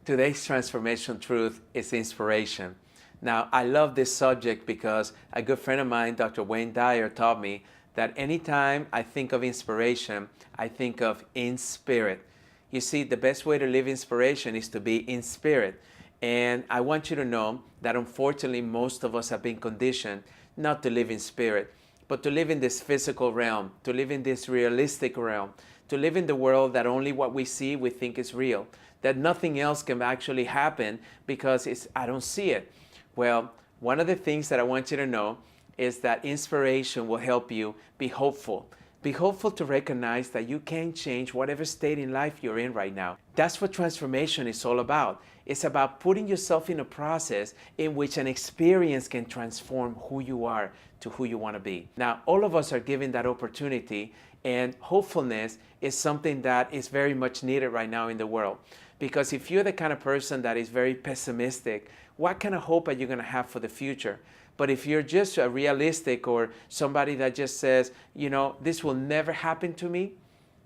Today's transformation truth is inspiration. Now, I love this subject because a good friend of mine, Dr. Wayne Dyer, taught me that anytime I think of inspiration, I think of in spirit. You see, the best way to live inspiration is to be in spirit. And I want you to know that unfortunately, most of us have been conditioned not to live in spirit, but to live in this physical realm, to live in this realistic realm, to live in the world that only what we see we think is real, that nothing else can actually happen because I don't see it. Well, one of the things that I want you to know is that inspiration will help you be hopeful. Be hopeful to recognize that you can change whatever state in life you're in right now. That's what transformation is all about. It's about putting yourself in a process in which an experience can transform who you are to who you want to be. Now, all of us are given that opportunity, and hopefulness is something that is very much needed right now in the world. Because if you're the kind of person that is very pessimistic, what kind of hope are you going to have for the future? But if you're just a realistic or somebody that just says, you know, this will never happen to me,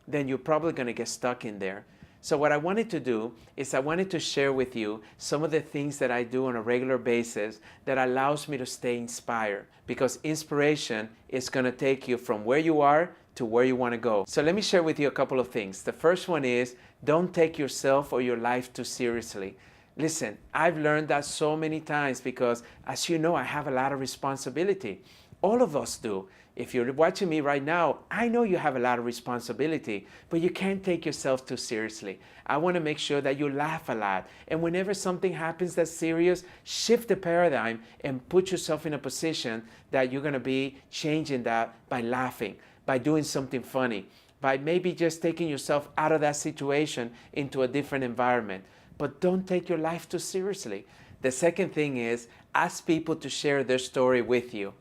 then you're probably going to get stuck in there. So what I wanted to do is I wanted to share with you some of the things that I do on a regular basis that allows me to stay inspired, because inspiration is going to take you from where you are to where you want to go. So let me share with you a couple of things. The first one is, don't take yourself or your life too seriously. Listen, I've learned that so many times because, as you know, I have a lot of responsibility. All of us do. If you're watching me right now, I know you have a lot of responsibility, but you can't take yourself too seriously. I want to make sure that you laugh a lot. And whenever something happens that's serious, shift the paradigm and put yourself in a position that you're going to be changing that by laughing, by doing something funny, by maybe just taking yourself out of that situation into a different environment. But don't take your life too seriously. The second thing is, ask people to share their story with you.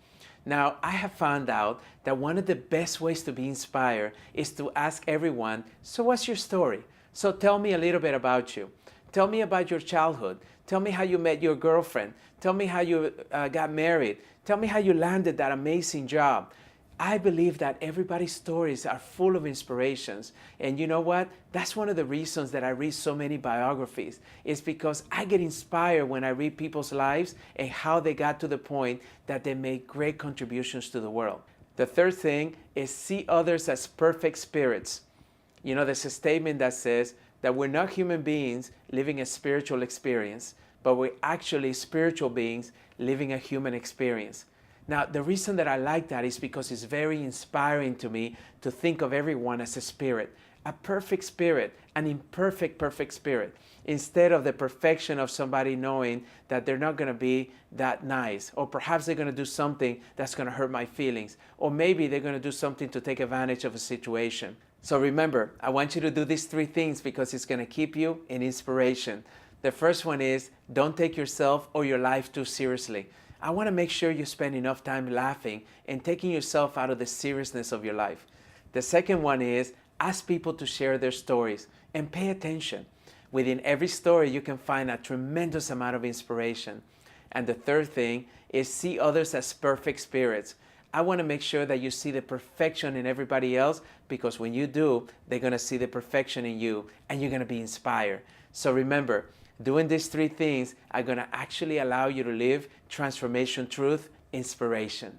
Now, I have found out that one of the best ways to be inspired is to ask everyone, so what's your story? So tell me a little bit about you. Tell me about your childhood. Tell me how you met your girlfriend. Tell me how you got married. Tell me how you landed that amazing job. I believe that everybody's stories are full of inspirations. And you know what? That's one of the reasons that I read so many biographies. It's because I get inspired when I read people's lives and how they got to the point that they made great contributions to the world. The third thing is, see others as perfect spirits. You know, there's a statement that says that we're not human beings living a spiritual experience, but we're actually spiritual beings living a human experience. Now, the reason that I like that is because it's very inspiring to me to think of everyone as a spirit, a perfect spirit, an imperfect, perfect spirit, instead of the perfection of somebody knowing that they're not going to be that nice, or perhaps they're going to do something that's going to hurt my feelings, or maybe they're going to do something to take advantage of a situation. So remember, I want you to do these three things because it's going to keep you in inspiration. The first one is, don't take yourself or your life too seriously. I want to make sure you spend enough time laughing and taking yourself out of the seriousness of your life. The second one is, ask people to share their stories and pay attention. Within every story, you can find a tremendous amount of inspiration. And the third thing is, see others as perfect spirits. I want to make sure that you see the perfection in everybody else, because when you do, they're going to see the perfection in you and you're going to be inspired. So remember, doing these three things are going to actually allow you to live transformation, truth, inspiration.